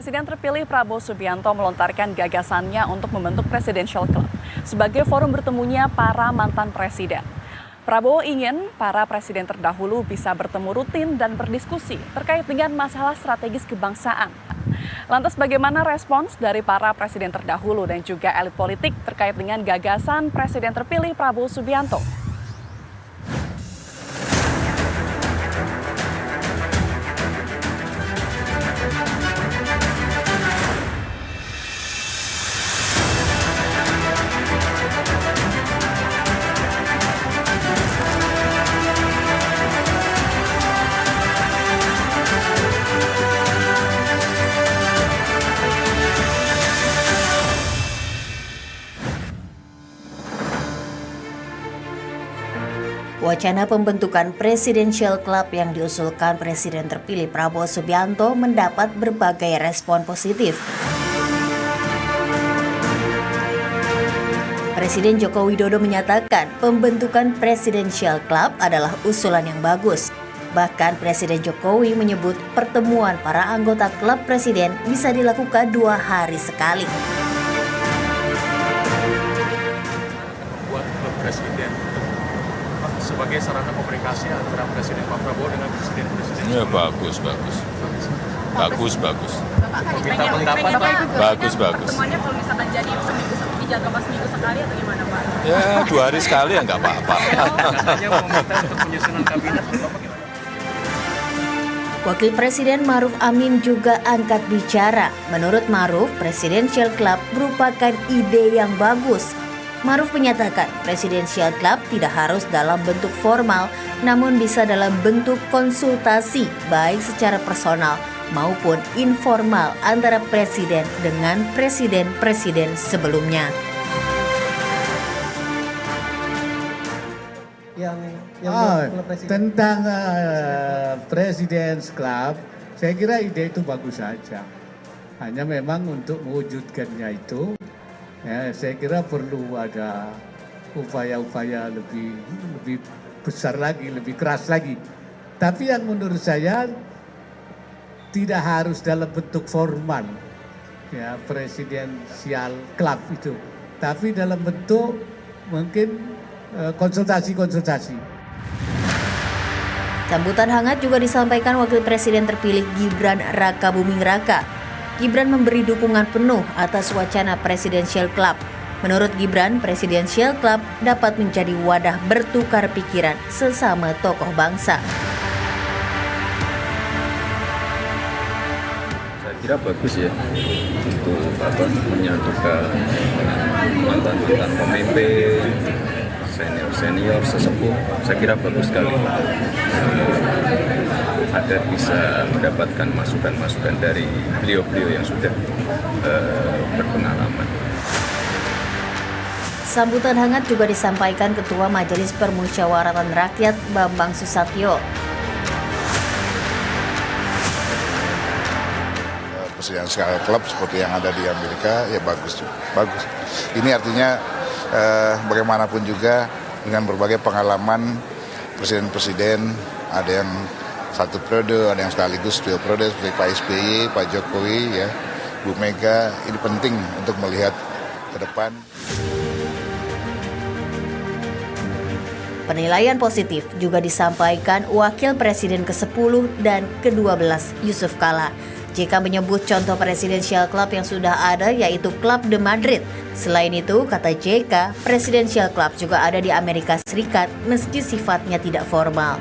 Presiden terpilih Prabowo Subianto melontarkan gagasannya untuk membentuk Presidential Club sebagai forum bertemunya para mantan presiden. Prabowo ingin para presiden terdahulu bisa bertemu rutin dan berdiskusi terkait dengan masalah strategis kebangsaan. Lantas bagaimana respons dari para presiden terdahulu dan juga elit politik terkait dengan gagasan Presiden terpilih Prabowo Subianto? Wacana pembentukan Presidential Club yang diusulkan Presiden terpilih Prabowo Subianto mendapat berbagai respon positif. Presiden Joko Widodo menyatakan pembentukan Presidential Club adalah usulan yang bagus. Bahkan Presiden Jokowi menyebut pertemuan para anggota klub presiden bisa dilakukan 2 hari sekali. Buat klub presiden sebagai sarana komunikasi antara Presiden Pak Prabowo dengan presiden-presiden. Ya bagus. Bagus. Kita pendapat Pak. Bagus. Pertemuannya kalau misalkan jadi seminggu sekali atau gimana Pak? Ya 2 hari sekali ya nggak apa-apa. Katanya mau minta untuk penyusunan kabinet. Wakil Presiden Ma'ruf Amin juga angkat bicara. Menurut Ma'ruf, Presidential Club merupakan ide yang bagus. Ma'ruf menyatakan Presidential Club tidak harus dalam bentuk formal, namun bisa dalam bentuk konsultasi baik secara personal maupun informal antara presiden dengan presiden-presiden sebelumnya. Tentang President's Club, saya kira ide itu bagus saja. Hanya memang untuk mewujudkannya itu, ya, saya kira perlu ada upaya-upaya lebih besar lagi, lebih keras lagi. Tapi yang menurut saya tidak harus dalam bentuk formal, ya, Presidential Club itu. Tapi dalam bentuk mungkin konsultasi-konsultasi. Sambutan hangat juga disampaikan Wakil Presiden terpilih Gibran Rakabuming Raka. Gibran memberi dukungan penuh atas wacana Presidential Club. Menurut Gibran, Presidential Club dapat menjadi wadah bertukar pikiran sesama tokoh bangsa. Saya kira bagus ya untuk menyatukan mantan pemimpin, senior sesepuh. Saya kira bagus sekali agar bisa mendapatkan masukan-masukan dari beliau-beliau yang sudah berpengalaman. Sambutan hangat juga disampaikan Ketua Majelis Permusyawaratan Rakyat Bambang Susatyo. Presidential Club seperti yang ada di Amerika ya bagus. Ini artinya bagaimanapun juga dengan berbagai pengalaman presiden-presiden, ada yang 1 periode, ada yang sekaligus 2 periode seperti Pak SBY, Pak Jokowi, ya, Bu Mega. Ini penting untuk melihat ke depan. Penilaian positif juga disampaikan Wakil Presiden ke-10 dan ke-12 Yusuf Kala. JK menyebut contoh Presidential Club yang sudah ada yaitu Club de Madrid. Selain itu, kata JK, Presidential Club juga ada di Amerika Serikat meski sifatnya tidak formal.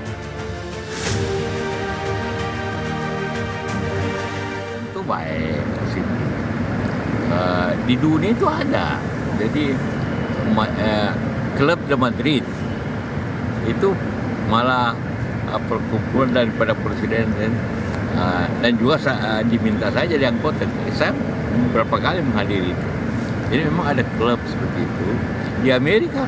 Itu baik. Di dunia itu ada. Jadi Club de Madrid itu malah perkumpulan daripada presiden dan juga diminta saja di anggota. Saya beberapa kali menghadiri itu. Jadi memang ada klub seperti itu di Amerika.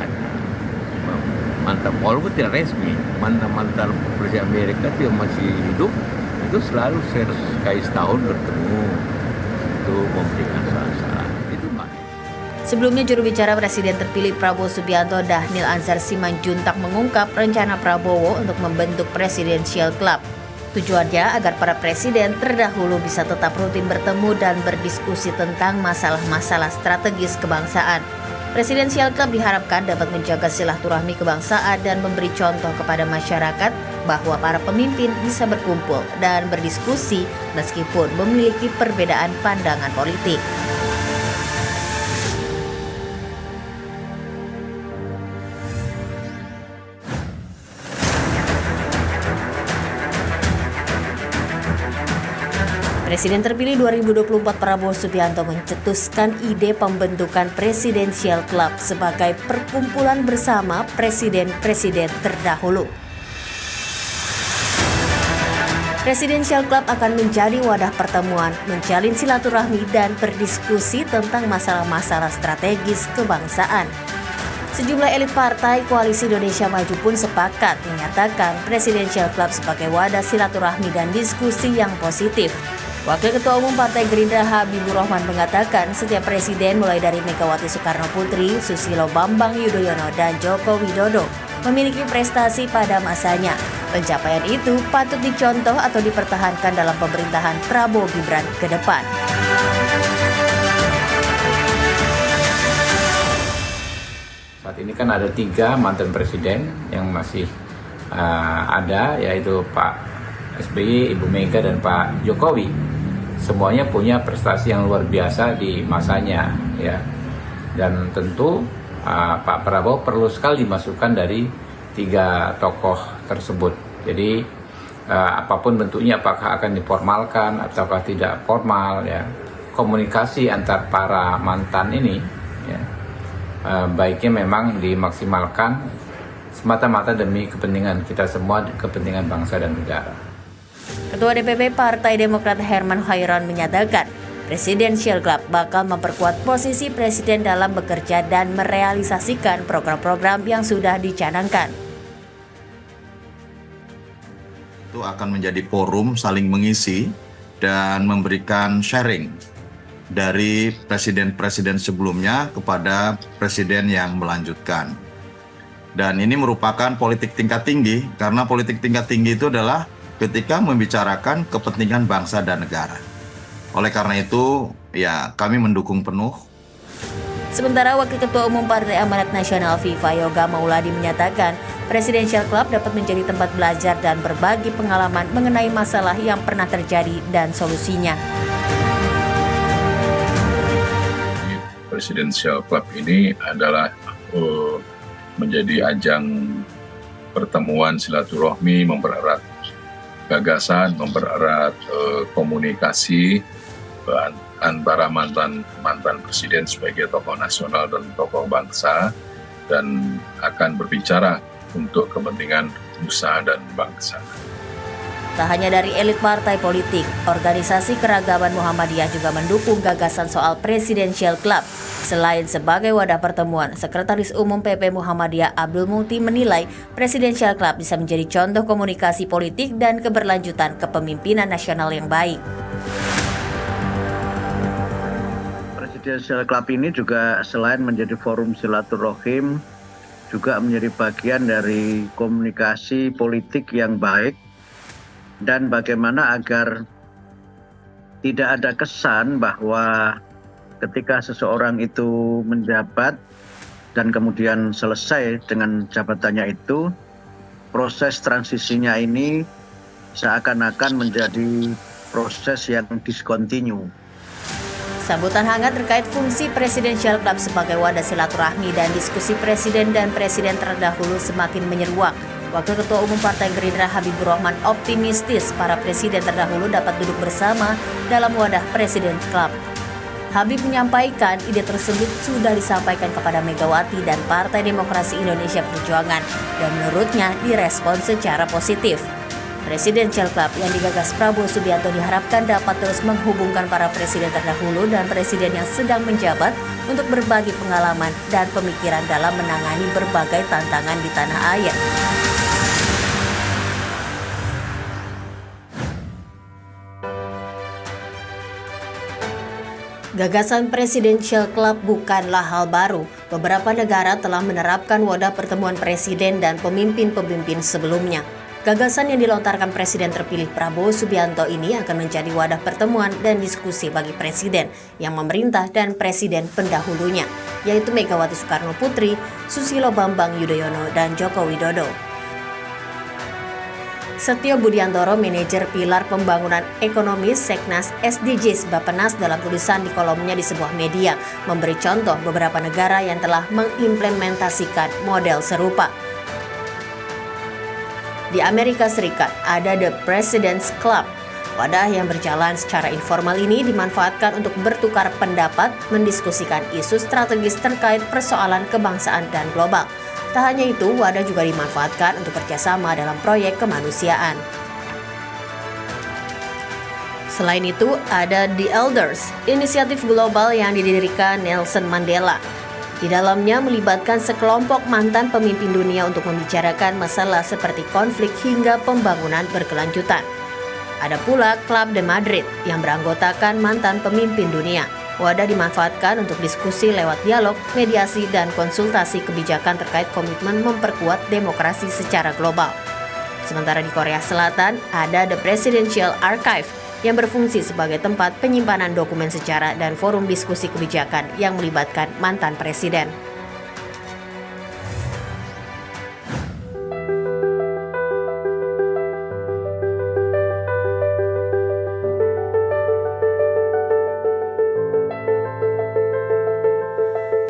Mantan walaupun tidak resmi, mantan presiden Amerika itu yang masih hidup itu selalu sekali setahun bertemu untuk memberikan saran-saran. Itu baik. Sebelumnya juru bicara Presiden terpilih Prabowo Subianto Dhanil Anzar Simanjuntak mengungkap rencana Prabowo untuk membentuk Presidential Club. Tujuannya agar para presiden terdahulu bisa tetap rutin bertemu dan berdiskusi tentang masalah-masalah strategis kebangsaan. Presidensial Club diharapkan dapat menjaga silaturahmi kebangsaan dan memberi contoh kepada masyarakat bahwa para pemimpin bisa berkumpul dan berdiskusi meskipun memiliki perbedaan pandangan politik. Presiden terpilih 2024 Prabowo Subianto mencetuskan ide pembentukan Presidential Club sebagai perkumpulan bersama presiden-presiden terdahulu. Presidential Club akan menjadi wadah pertemuan, menjalin silaturahmi dan berdiskusi tentang masalah-masalah strategis kebangsaan. Sejumlah elit partai Koalisi Indonesia Maju pun sepakat menyatakan Presidential Club sebagai wadah silaturahmi dan diskusi yang positif. Wakil Ketua Umum Partai Gerindra Habibur Rahman mengatakan setiap presiden mulai dari Megawati Soekarno Putri, Susilo Bambang Yudhoyono, dan Joko Widodo memiliki prestasi pada masanya. Pencapaian itu patut dicontoh atau dipertahankan dalam pemerintahan Prabowo Gibran ke depan. Saat ini kan ada 3 mantan presiden yang masih ada, yaitu Pak SBY, Ibu Mega, dan Pak Jokowi. Semuanya punya prestasi yang luar biasa di masanya, ya. Dan tentu Pak Prabowo perlu sekali masukan dari 3 tokoh tersebut. Jadi apapun bentuknya, apakah akan diformalkan ataukah tidak formal, ya, komunikasi antar para mantan ini, ya, baiknya memang dimaksimalkan semata-mata demi kepentingan kita semua, kepentingan bangsa dan negara. Ketua DPP Partai Demokrat Herman Hairon menyatakan, Presidential Club bakal memperkuat posisi presiden dalam bekerja dan merealisasikan program-program yang sudah dicanangkan. Itu akan menjadi forum saling mengisi dan memberikan sharing dari presiden-presiden sebelumnya kepada presiden yang melanjutkan. Dan ini merupakan politik tingkat tinggi, karena politik tingkat tinggi itu adalah ketika membicarakan kepentingan bangsa dan negara. Oleh karena itu, ya, kami mendukung penuh. Sementara Wakil Ketua Umum Partai Amanat Nasional Viva Yoga Mauladi menyatakan, Presidential Club dapat menjadi tempat belajar dan berbagi pengalaman mengenai masalah yang pernah terjadi dan solusinya. Presidential Club ini adalah menjadi ajang pertemuan silaturahmi, mempererat gagasan, mempererat komunikasi antara mantan presiden sebagai tokoh nasional dan tokoh bangsa, dan akan berbicara untuk kepentingan usaha dan bangsa. Tak hanya dari elit partai politik, organisasi keragaman Muhammadiyah juga mendukung gagasan soal Presidential Club. Selain sebagai wadah pertemuan, Sekretaris Umum PP Muhammadiyah Abdul Muti menilai Presidential Club bisa menjadi contoh komunikasi politik dan keberlanjutan kepemimpinan nasional yang baik. Presidential Club ini juga selain menjadi forum silaturahim, juga menjadi bagian dari komunikasi politik yang baik, dan bagaimana agar tidak ada kesan bahwa ketika seseorang itu menjabat dan kemudian selesai dengan jabatannya itu, proses transisinya ini seakan-akan menjadi proses yang discontinue. Sambutan hangat terkait fungsi Presidential Club sebagai wadah silaturahmi dan diskusi presiden dan presiden terdahulu semakin menyeruak. Wakil Ketua Umum Partai Gerindra Habibur Rahman optimistis para presiden terdahulu dapat duduk bersama dalam wadah Presiden Club. Habib menyampaikan ide tersebut sudah disampaikan kepada Megawati dan Partai Demokrasi Indonesia Perjuangan dan menurutnya direspon secara positif. Presidential Club yang digagas Prabowo Subianto diharapkan dapat terus menghubungkan para presiden terdahulu dan presiden yang sedang menjabat untuk berbagi pengalaman dan pemikiran dalam menangani berbagai tantangan di tanah air. Gagasan Presidential Club bukanlah hal baru. Beberapa negara telah menerapkan wadah pertemuan presiden dan pemimpin-pemimpin sebelumnya. Gagasan yang dilontarkan Presiden terpilih Prabowo Subianto ini akan menjadi wadah pertemuan dan diskusi bagi Presiden yang memerintah dan Presiden pendahulunya, yaitu Megawati Soekarno Putri, Susilo Bambang Yudhoyono, dan Joko Widodo. Setio Budiantoro, manajer Pilar Pembangunan Ekonomi Seknas SDGs Bappenas, dalam tulisan di kolomnya di sebuah media, memberi contoh beberapa negara yang telah mengimplementasikan model serupa. Di Amerika Serikat ada The President's Club. Wadah yang berjalan secara informal ini dimanfaatkan untuk bertukar pendapat, mendiskusikan isu strategis terkait persoalan kebangsaan dan global. Tak hanya itu, wadah juga dimanfaatkan untuk kerjasama dalam proyek kemanusiaan. Selain itu, ada The Elders, inisiatif global yang didirikan Nelson Mandela. Di dalamnya melibatkan sekelompok mantan pemimpin dunia untuk membicarakan masalah seperti konflik hingga pembangunan berkelanjutan. Ada pula Club de Madrid yang beranggotakan mantan pemimpin dunia. Wadah dimanfaatkan untuk diskusi lewat dialog, mediasi, dan konsultasi kebijakan terkait komitmen memperkuat demokrasi secara global. Sementara di Korea Selatan ada The Presidential Archive yang berfungsi sebagai tempat penyimpanan dokumen sejarah dan forum diskusi kebijakan yang melibatkan mantan presiden.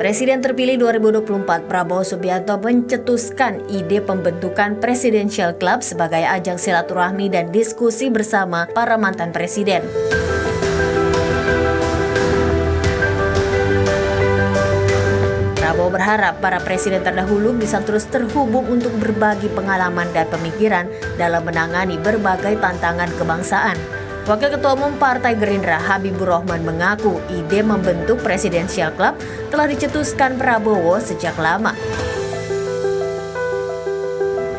Presiden terpilih 2024 Prabowo Subianto mencetuskan ide pembentukan Presidential Club sebagai ajang silaturahmi dan diskusi bersama para mantan presiden. Prabowo berharap para presiden terdahulu bisa terus terhubung untuk berbagi pengalaman dan pemikiran dalam menangani berbagai tantangan kebangsaan. Wakil Ketua Umum Partai Gerindra Habibur Rahman mengaku ide membentuk Presidential Club telah dicetuskan Prabowo sejak lama.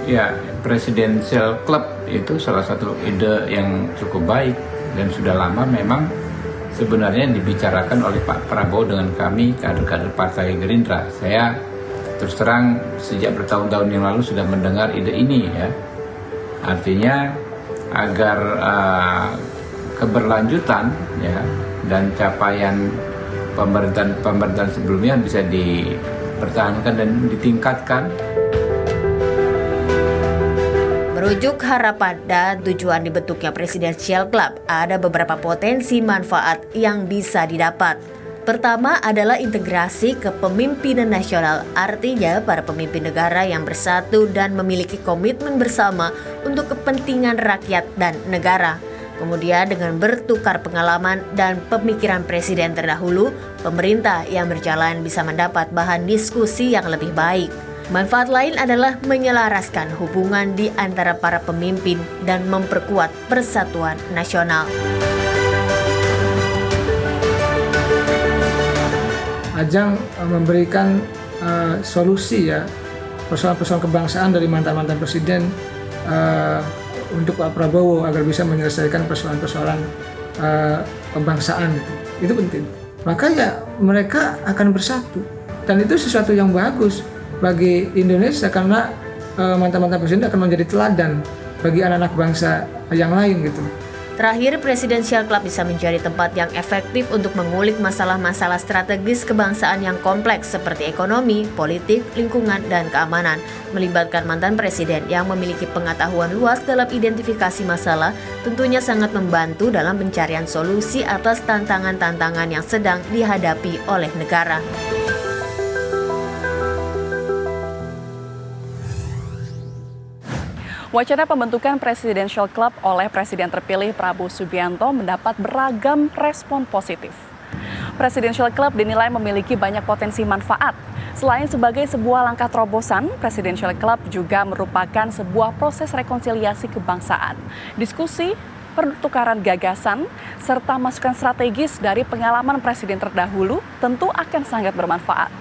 Ya, Presidential Club itu salah satu ide yang cukup baik dan sudah lama memang sebenarnya dibicarakan oleh Pak Prabowo dengan kami kader-kader Partai Gerindra. Saya terus terang sejak bertahun-tahun yang lalu sudah mendengar ide ini ya. Artinya agar keberlanjutan ya dan capaian pemerintahan sebelumnya bisa dipertahankan dan ditingkatkan. Merujuk harapan dan tujuan dibentuknya Presidential Club, ada beberapa potensi manfaat yang bisa didapat. Pertama adalah integrasi kepemimpinan nasional, artinya para pemimpin negara yang bersatu dan memiliki komitmen bersama untuk kepentingan rakyat dan negara. Kemudian dengan bertukar pengalaman dan pemikiran presiden terdahulu, pemerintah yang berjalan bisa mendapat bahan diskusi yang lebih baik. Manfaat lain adalah menyelaraskan hubungan di antara para pemimpin dan memperkuat persatuan nasional. Ajang memberikan solusi ya persoalan-persoalan kebangsaan dari mantan-mantan presiden untuk Pak Prabowo agar bisa menyelesaikan persoalan-persoalan kebangsaan itu penting. Maka ya mereka akan bersatu dan itu sesuatu yang bagus bagi Indonesia karena mantan-mantan presiden akan menjadi teladan bagi anak-anak bangsa yang lain gitu. Terakhir, Presidential Club bisa menjadi tempat yang efektif untuk mengulik masalah-masalah strategis kebangsaan yang kompleks seperti ekonomi, politik, lingkungan, dan keamanan. Melibatkan mantan presiden yang memiliki pengetahuan luas dalam identifikasi masalah tentunya sangat membantu dalam pencarian solusi atas tantangan-tantangan yang sedang dihadapi oleh negara. Wacana pembentukan Presidential Club oleh Presiden terpilih Prabowo Subianto mendapat beragam respon positif. Presidential Club dinilai memiliki banyak potensi manfaat. Selain sebagai sebuah langkah terobosan, Presidential Club juga merupakan sebuah proses rekonsiliasi kebangsaan, diskusi, pertukaran gagasan, serta masukan strategis dari pengalaman presiden terdahulu tentu akan sangat bermanfaat.